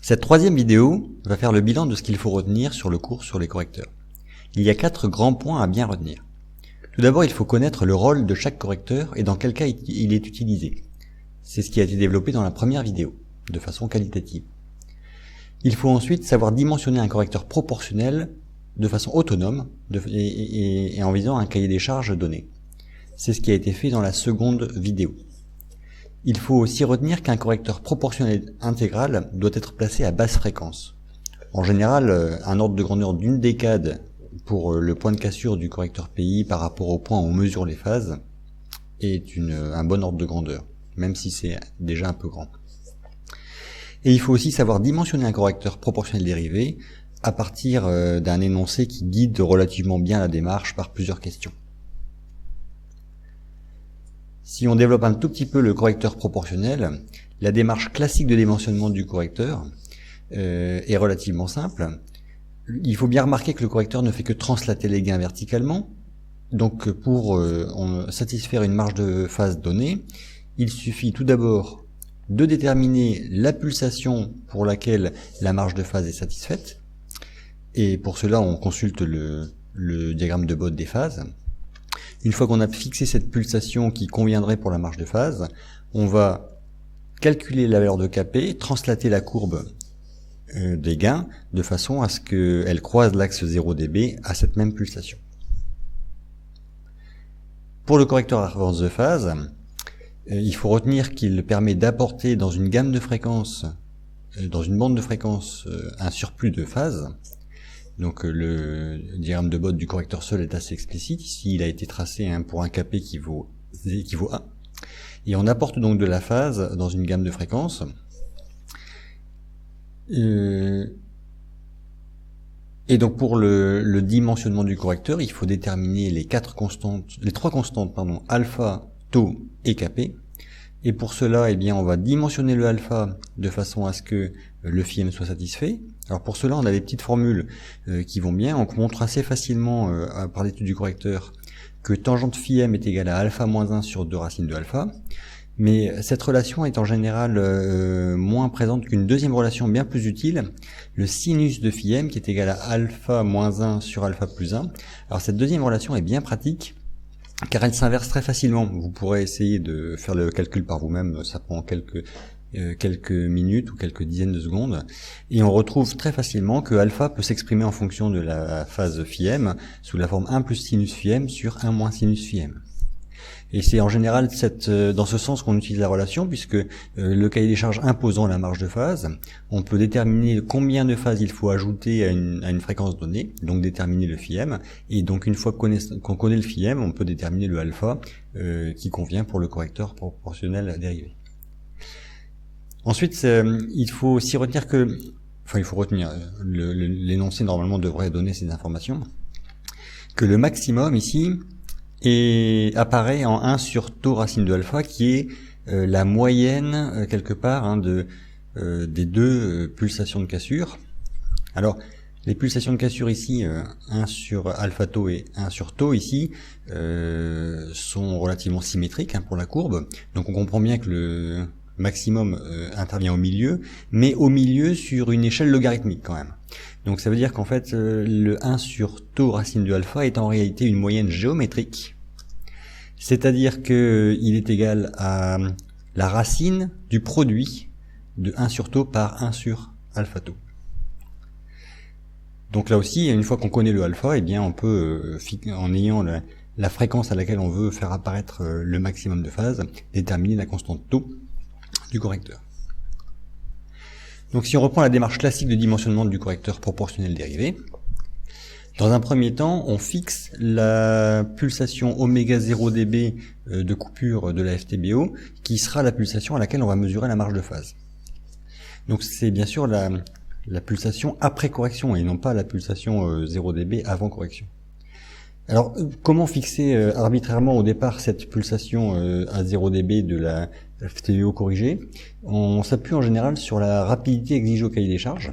Cette troisième vidéo va faire le bilan de ce qu'il faut retenir sur le cours sur les correcteurs. Il y a 4 grands points à bien retenir. Tout d'abord, il faut connaître le rôle de chaque correcteur et dans quel cas il est utilisé. C'est ce qui a été développé dans la première vidéo, de façon qualitative. Il faut ensuite savoir dimensionner un correcteur proportionnel de façon autonome et en visant un cahier des charges donné. C'est ce qui a été fait dans la seconde vidéo. Il faut aussi retenir qu'un correcteur proportionnel intégral doit être placé à basse fréquence. En général, un ordre de grandeur d'une décade pour le point de cassure du correcteur PI par rapport au point où on mesure les phases est un bon ordre de grandeur, même si c'est déjà un peu grand. Et il faut aussi savoir dimensionner un correcteur proportionnel dérivé à partir d'un énoncé qui guide relativement bien la démarche par plusieurs questions. Si on développe un tout petit peu le correcteur proportionnel, la démarche classique de dimensionnement du correcteur est relativement simple. Il faut bien remarquer que le correcteur ne fait que translater les gains verticalement. Donc pour satisfaire une marge de phase donnée, il suffit tout d'abord de déterminer la pulsation pour laquelle la marge de phase est satisfaite. Et pour cela, on consulte le diagramme de Bode des phases. Une fois qu'on a fixé cette pulsation qui conviendrait pour la marge de phase, on va calculer la valeur de Kp, translater la courbe des gains de façon à ce qu'elle croise l'axe 0 dB à cette même pulsation. Pour le correcteur à avance de phase, il faut retenir qu'il permet d'apporter dans une gamme de fréquences, dans une bande de fréquences, un surplus de phase. Donc le diagramme de Bode du correcteur seul est assez explicite. Ici, il a été tracé pour un Kp qui vaut 1. Et on apporte donc de la phase dans une gamme de fréquences. Et donc pour le dimensionnement du correcteur, il faut déterminer les 3 constantes, alpha, tau et Kp. Et pour cela, eh bien, on va dimensionner le alpha de façon à ce que le phi m soit satisfait. Alors pour cela, on a des petites formules qui vont bien. On montre assez facilement par l'étude du correcteur que tangente phi m est égale à alpha moins 1 sur 2 racines de alpha. Mais cette relation est en général moins présente qu'une deuxième relation bien plus utile, le sinus de phi m qui est égal à alpha moins 1 sur alpha plus 1. Alors cette deuxième relation est bien pratique car elle s'inverse très facilement. Vous pourrez essayer de faire le calcul par vous-même, ça prend quelques minutes ou quelques dizaines de secondes, et on retrouve très facilement que alpha peut s'exprimer en fonction de la phase phi m sous la forme 1 plus sinus phi m sur 1 moins sinus phi m. Et c'est en général dans ce sens qu'on utilise la relation, puisque le cahier des charges imposant la marge de phase, on peut déterminer combien de phases il faut ajouter à une fréquence donnée, donc déterminer le phi m, et donc une fois qu'on connaît le phi m, on peut déterminer le alpha qui convient pour le correcteur proportionnel dérivé. Ensuite, il faut aussi retenir l'énoncé normalement devrait donner ces informations, que le maximum ici apparaît en 1 sur tau racine de alpha, qui est la moyenne quelque part des deux pulsations de cassure. Alors les pulsations de cassure ici, 1 sur alpha tau et 1 sur tau ici, sont relativement symétriques pour la courbe. Donc on comprend bien que le maximum intervient au milieu, mais au milieu sur une échelle logarithmique quand même. Donc ça veut dire qu'en fait le 1 sur tau racine de alpha est en réalité une moyenne géométrique, c'est-à-dire que il est égal à la racine du produit de 1 sur tau par 1 sur alpha tau. Donc là aussi, une fois qu'on connaît le alpha, eh bien on peut, en ayant la fréquence à laquelle on veut faire apparaître le maximum de phase, déterminer la constante tau du correcteur. Donc si on reprend la démarche classique de dimensionnement du correcteur proportionnel dérivé, dans un premier temps, on fixe la pulsation oméga 0 dB de coupure de la FTBO, qui sera la pulsation à laquelle on va mesurer la marge de phase. Donc c'est bien sûr la pulsation après correction et non pas la pulsation 0 dB avant correction. Alors comment fixer arbitrairement au départ cette pulsation à 0 dB de la FTBO corrigée? On s'appuie en général sur la rapidité exigée au cahier des charges.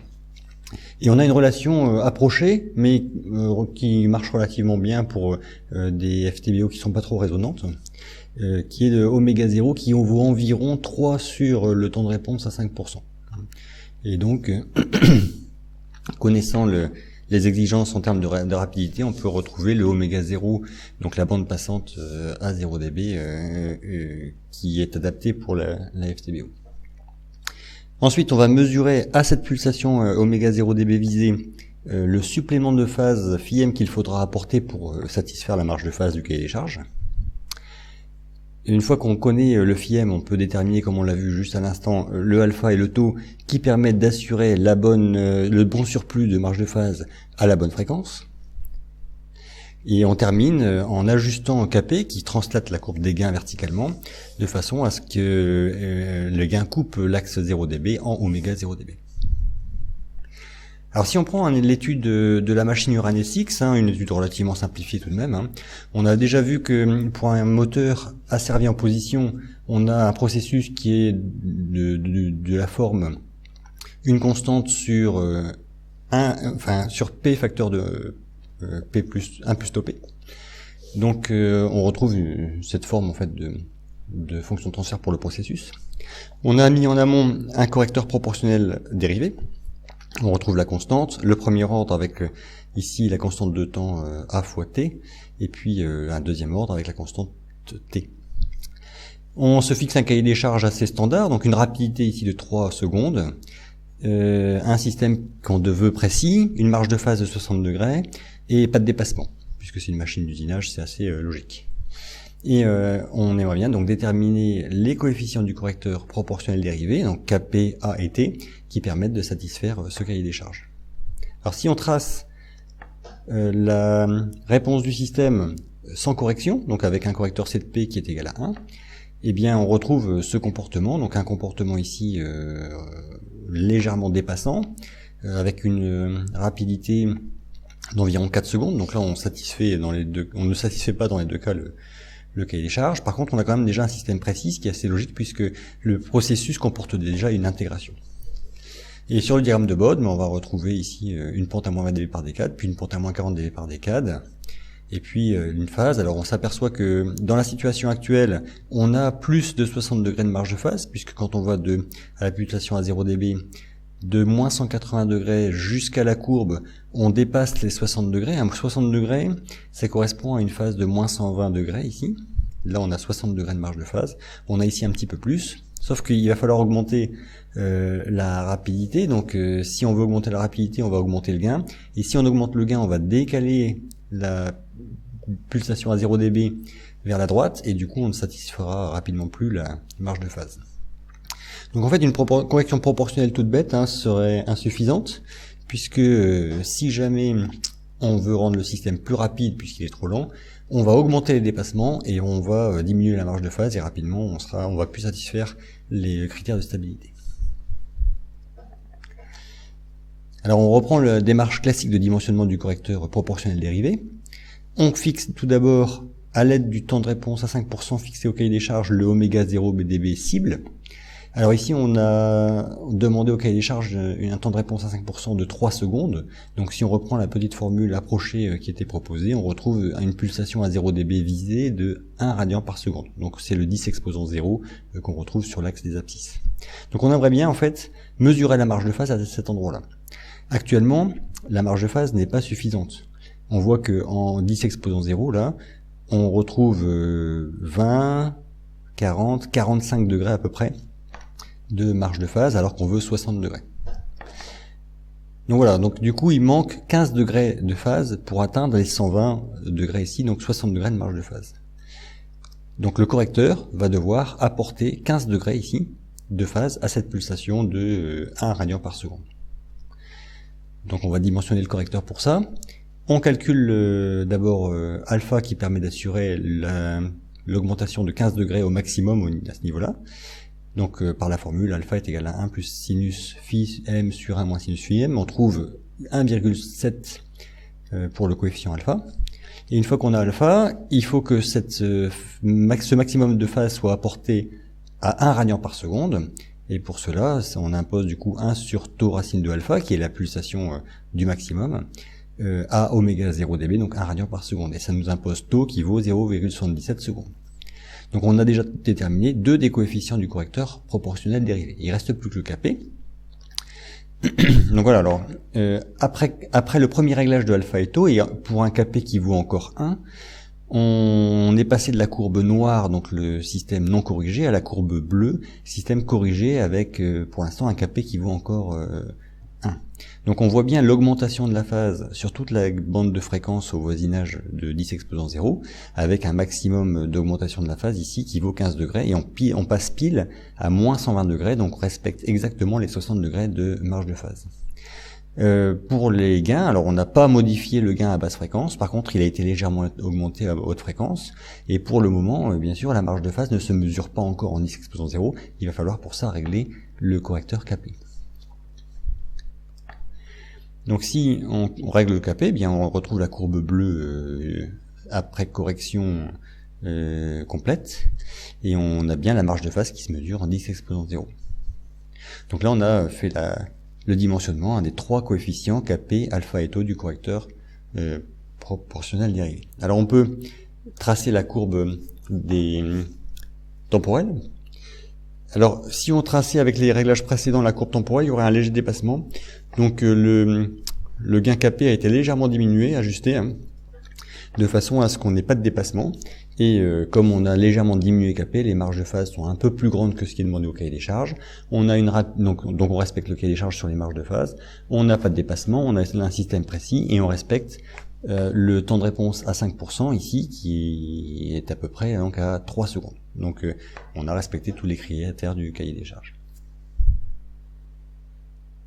Et on a une relation approchée, mais qui marche relativement bien pour des FTBO qui sont pas trop résonantes, qui est de oméga 0 qui vaut environ 3 sur le temps de réponse à 5%. Et donc, connaissant les exigences en termes de rapidité, on peut retrouver le oméga 0, donc la bande passante à 0 dB qui est adaptée pour la FTBO. Ensuite, on va mesurer à cette pulsation oméga 0 dB visée le supplément de phase φm qu'il faudra apporter pour satisfaire la marge de phase du cahier des charges. Et une fois qu'on connaît le φm, on peut déterminer, comme on l'a vu juste à l'instant, le alpha et le taux qui permettent d'assurer le bon surplus de marge de phase à la bonne fréquence. Et on termine en ajustant Kp qui translate la courbe des gains verticalement de façon à ce que le gain coupe l'axe 0 dB en oméga 0 dB. Alors si on prend l'étude de la machine Uranus X, une étude relativement simplifiée tout de même, on a déjà vu que pour un moteur asservi en position, on a un processus qui est de la forme une constante sur sur P facteur de P plus 1 plus tau P. Donc on retrouve cette forme en fait de fonction de transfert pour le processus. On a mis en amont un correcteur proportionnel dérivé. On retrouve la constante, le premier ordre avec ici la constante de temps A fois T, et puis un deuxième ordre avec la constante T. On se fixe un cahier des charges assez standard, donc une rapidité ici de 3 secondes, un système qu'on veut précis, une marge de phase de 60 degrés, et pas de dépassement, puisque c'est une machine d'usinage, c'est assez logique. Et on aimerait bien donc déterminer les coefficients du correcteur proportionnel dérivé, donc Kp, A et T, qui permettent de satisfaire ce cahier des charges. Alors si on trace la réponse du système sans correction, donc avec un correcteur C de P qui est égal à 1, eh bien on retrouve ce comportement, donc un comportement ici légèrement dépassant, avec une rapidité d'environ 4 secondes, donc là on ne satisfait pas dans les deux cas le cahier des charges. Par contre, on a quand même déjà un système précis, ce qui est assez logique puisque le processus comporte déjà une intégration. Et sur le diagramme de Bode, on va retrouver ici une pente à moins 20 dB par décade, puis une pente à moins 40 dB par décade, et puis une phase. Alors on s'aperçoit que dans la situation actuelle, on a plus de 60 degrés de marge de phase, puisque quand on va à la pulsation à 0 dB, de moins 180 degrés jusqu'à la courbe, on dépasse les 60 degrés. 60 degrés, ça correspond à une phase de moins 120 degrés ici. Là, on a 60 degrés de marge de phase. On a ici un petit peu plus. Sauf qu'il va falloir augmenter la rapidité. Donc, si on veut augmenter la rapidité, on va augmenter le gain. Et si on augmente le gain, on va décaler la pulsation à 0 dB vers la droite. Et du coup, on ne satisfera rapidement plus la marge de phase. Donc en fait, une correction proportionnelle toute bête serait insuffisante, puisque si jamais on veut rendre le système plus rapide puisqu'il est trop lent, on va augmenter les dépassements et on va diminuer la marge de phase et rapidement on va plus satisfaire les critères de stabilité. Alors on reprend la démarche classique de dimensionnement du correcteur proportionnel dérivé. On fixe tout d'abord à l'aide du temps de réponse à 5% fixé au cahier des charges le oméga 0 dB cible. Alors ici, on a demandé au cahier des charges un temps de réponse à 5% de 3 secondes. Donc si on reprend la petite formule approchée qui était proposée, on retrouve une pulsation à 0 dB visée de 1 radian par seconde. Donc c'est le 10 exposant 0 qu'on retrouve sur l'axe des abscisses. Donc on aimerait bien en fait mesurer la marge de phase à cet endroit-là. Actuellement, la marge de phase n'est pas suffisante. On voit que en 10 exposant 0, là, on retrouve 20, 40, 45 degrés à peu près de marge de phase alors qu'on veut 60 degrés. Donc voilà, donc du coup il manque 15 degrés de phase pour atteindre les 120 degrés ici, donc 60 degrés de marge de phase. Donc le correcteur va devoir apporter 15 degrés ici de phase à cette pulsation de 1 radian par seconde. Donc on va dimensionner le correcteur pour ça. On calcule d'abord alpha qui permet d'assurer l'augmentation de 15 degrés au maximum à ce niveau-là. Donc par la formule, alpha est égal à 1 plus sinus phi m sur 1 moins sinus phi m. On trouve 1,7 pour le coefficient alpha. Et une fois qu'on a alpha, il faut que ce maximum de phase soit apporté à 1 radian par seconde. Et pour cela, on impose du coup 1 sur tau racine de alpha, qui est la pulsation du maximum, à oméga 0 dB, donc 1 radian par seconde. Et ça nous impose tau qui vaut 0,77 secondes. Donc on a déjà déterminé deux des coefficients du correcteur proportionnel dérivé. Il reste plus que le Kp. Donc voilà, alors après le premier réglage de alpha et tau, et pour un Kp qui vaut encore 1, on est passé de la courbe noire, donc le système non corrigé, à la courbe bleue, système corrigé avec pour l'instant un Kp qui vaut encore 1. Donc on voit bien l'augmentation de la phase sur toute la bande de fréquence au voisinage de 10 exposant 0, avec un maximum d'augmentation de la phase ici qui vaut 15 degrés, et on passe pile à moins 120 degrés, donc on respecte exactement les 60 degrés de marge de phase. Pour les gains, alors on n'a pas modifié le gain à basse fréquence, par contre il a été légèrement augmenté à haute fréquence, et pour le moment, bien sûr, la marge de phase ne se mesure pas encore en 10 exposant 0, il va falloir pour ça régler le correcteur Kp. Donc si on règle le Kp, bien on retrouve la courbe bleue après correction complète, et on a bien la marge de phase qui se mesure en 10 exposant 0. Donc là on a fait le dimensionnement des 3 coefficients Kp, alpha et tau du correcteur proportionnel dérivé. Alors on peut tracer la courbe des temporels. Alors si on traçait avec les réglages précédents la courbe temporelle, il y aurait un léger dépassement. Donc le gain Kp a été légèrement diminué, ajusté, de façon à ce qu'on n'ait pas de dépassement. Et comme on a légèrement diminué Kp, les marges de phase sont un peu plus grandes que ce qui est demandé au cahier des charges. On a donc on respecte le cahier des charges sur les marges de phase. On n'a pas de dépassement, on a un système précis et on respecte le temps de réponse à 5% ici, qui est à peu près donc à 3 secondes. Donc on a respecté tous les critères du cahier des charges.